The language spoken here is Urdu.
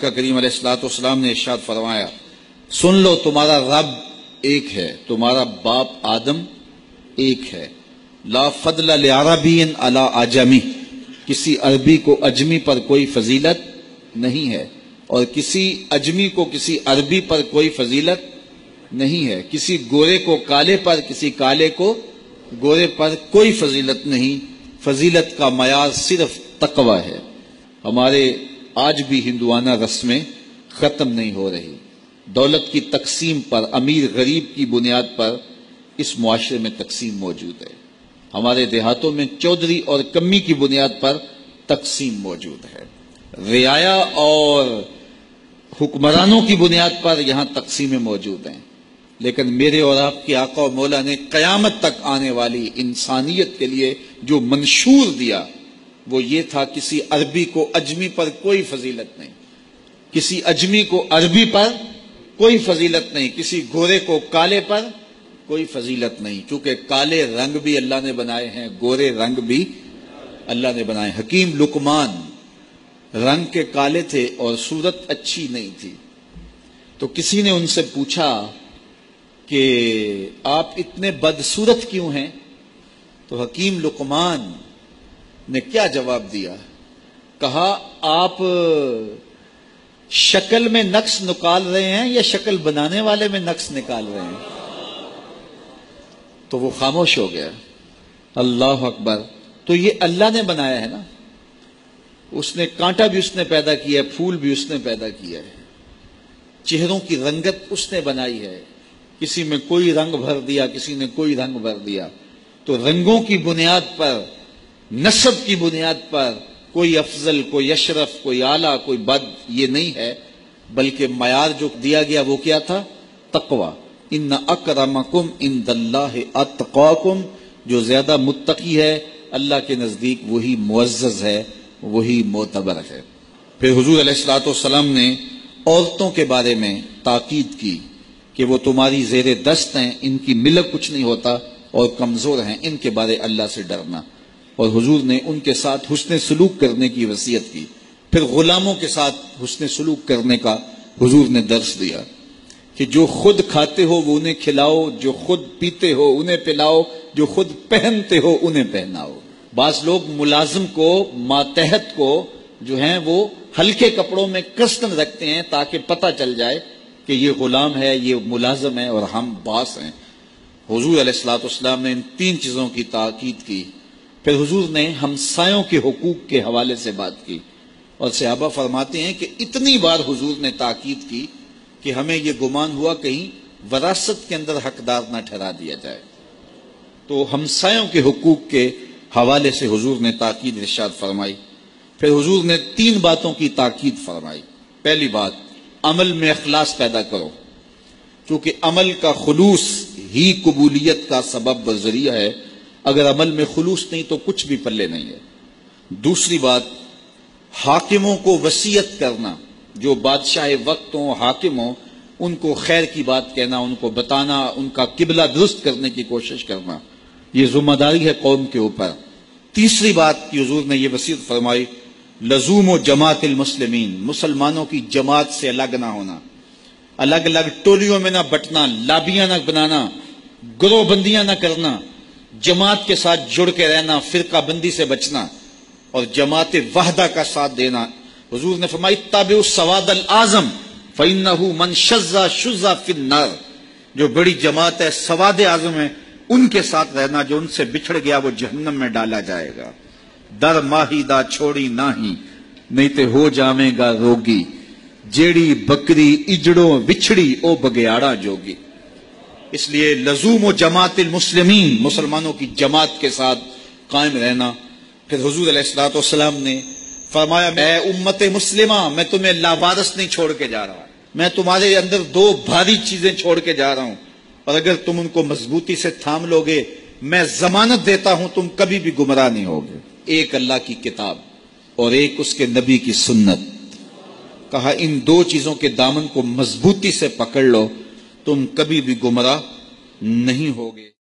آقا کریم علیہ الصلوۃ والسلام نے ارشاد فرمایا، سن لو تمہارا رب ایک ہے، تمہارا باپ آدم ایک ہے، لا فضل لعربی علی اعجمی، کسی عربی کو اجمی پر کوئی فضیلت نہیں ہے، اور کسی اجمی کو کسی عربی پر کوئی فضیلت نہیں ہے، کسی گورے کو کالے پر کسی کالے کو گورے پر کوئی فضیلت نہیں، فضیلت کا معیار صرف تقوی ہے۔ ہمارے آج بھی ہندوانہ رسمیں ختم نہیں ہو رہی، دولت کی تقسیم پر، امیر غریب کی بنیاد پر اس معاشرے میں تقسیم موجود ہے، ہمارے دیہاتوں میں چودھری اور کمی کی بنیاد پر تقسیم موجود ہے، رعایا اور حکمرانوں کی بنیاد پر یہاں تقسیمیں موجود ہیں، لیکن میرے اور آپ کے آقا و مولا نے قیامت تک آنے والی انسانیت کے لیے جو منشور دیا وہ یہ تھا، کسی عربی کو اجمی پر کوئی فضیلت نہیں، کسی اجمی کو عربی پر کوئی فضیلت نہیں، کسی گورے کو کالے پر کوئی فضیلت نہیں، کیونکہ کالے رنگ بھی اللہ نے بنائے ہیں، گورے رنگ بھی اللہ نے بنائے۔ حکیم لقمان رنگ کے کالے تھے اور صورت اچھی نہیں تھی، تو کسی نے ان سے پوچھا کہ آپ اتنے بدصورت کیوں ہیں؟ تو حکیم لقمان نے کیا جواب دیا؟ کہا، آپ شکل میں نقص نکال رہے ہیں یا شکل بنانے والے میں نقص نکال رہے ہیں؟ تو وہ خاموش ہو گیا۔ اللہ اکبر! تو یہ اللہ نے بنایا ہے نا، اس نے کانٹا بھی اس نے پیدا کیا ہے، پھول بھی اس نے پیدا کیا ہے، چہروں کی رنگت اس نے بنائی ہے، کسی میں کوئی رنگ بھر دیا، کسی نے کوئی رنگ بھر دیا، تو رنگوں کی بنیاد پر، نسب کی بنیاد پر کوئی افضل، کوئی اشرف، کوئی اعلیٰ، کوئی بد، یہ نہیں ہے، بلکہ معیار جو دیا گیا وہ کیا تھا؟ تقوی۔ ان اکرمکم عند اللہ اتقاکم، جو زیادہ متقی ہے اللہ کے نزدیک وہی معزز ہے، وہی معتبر ہے۔ پھر حضور علیہ الصلوۃ والسلام نے عورتوں کے بارے میں تاکید کی کہ وہ تمہاری زیر دست ہیں، ان کی ملک کچھ نہیں ہوتا اور کمزور ہیں، ان کے بارے اللہ سے ڈرنا، اور حضور نے ان کے ساتھ حسن سلوک کرنے کی وصیت کی۔ پھر غلاموں کے ساتھ حسن سلوک کرنے کا حضور نے درس دیا کہ جو خود کھاتے ہو وہ انہیں کھلاؤ، جو خود پیتے ہو انہیں پلاؤ، جو خود پہنتے ہو انہیں پہناؤ۔ بعض لوگ ملازم کو، ماتحت کو جو ہیں وہ ہلکے کپڑوں میں کسن رکھتے ہیں تاکہ پتہ چل جائے کہ یہ غلام ہے، یہ ملازم ہے اور ہم باس ہیں۔ حضور علیہ الصلوۃ والسلام نے ان تین چیزوں کی تاکید کی۔ پھر حضور نے ہمسایوں کے حقوق کے حوالے سے بات کی، اور صحابہ فرماتے ہیں کہ اتنی بار حضور نے تاکید کی کہ ہمیں یہ گمان ہوا کہیں وراثت کے اندر حقدار نہ ٹھہرا دیا جائے۔ تو ہمسایوں کے حقوق کے حوالے سے حضور نے تاکید ارشاد فرمائی۔ پھر حضور نے تین باتوں کی تاکید فرمائی۔ پہلی بات، عمل میں اخلاص پیدا کرو، کیونکہ عمل کا خلوص ہی قبولیت کا سبب و ذریعہ ہے، اگر عمل میں خلوص نہیں تو کچھ بھی پلے نہیں ہے۔ دوسری بات، حاکموں کو وصیت کرنا، جو بادشاہ وقت ہوں، حاکم ہوں، ان کو خیر کی بات کہنا، ان کو بتانا، ان کا قبلہ درست کرنے کی کوشش کرنا، یہ ذمہ داری ہے قوم کے اوپر۔ تیسری بات کی حضور نے یہ وصیت فرمائی، لزوم و جماعت المسلمین، مسلمانوں کی جماعت سے الگ نہ ہونا، الگ الگ ٹولیوں میں نہ بٹنا، لابیاں نہ بنانا، گروہ بندیاں نہ کرنا، جماعت کے ساتھ جڑ کے رہنا، فرقہ بندی سے بچنا اور جماعت وحدہ کا ساتھ دینا۔ حضور نے فرمائی، تابع السواد الاعظم فإنہ من شذ شذ فی النار، جو بڑی جماعت ہے، سواد اعظم ہے، ان کے ساتھ رہنا، جو ان سے بچھڑ گیا وہ جہنم میں ڈالا جائے گا۔ در ماہی دا چھوڑی ناہی، نہیں تے ہو جامے گا روگی، جیڑی بکری اجڑوں وچھڑی او بگیاڑا جوگی۔ اس لیے لزوم و جماعت المسلمین، مسلمانوں کی جماعت کے ساتھ قائم رہنا۔ پھر حضور علیہ الصلوۃ والسلام نے فرمایا، اے امت مسلمہ، میں تمہیں لاوارث نہیں چھوڑ کے جا رہا، میں تمہارے اندر دو بھاری چیزیں چھوڑ کے جا رہا ہوں، اور اگر تم ان کو مضبوطی سے تھام لو گے میں ضمانت دیتا ہوں تم کبھی بھی گمراہ نہیں ہوگے۔ ایک اللہ کی کتاب اور ایک اس کے نبی کی سنت۔ کہا ان دو چیزوں کے دامن کو مضبوطی سے پکڑ لو، تم کبھی بھی گمراہ نہیں ہوگے۔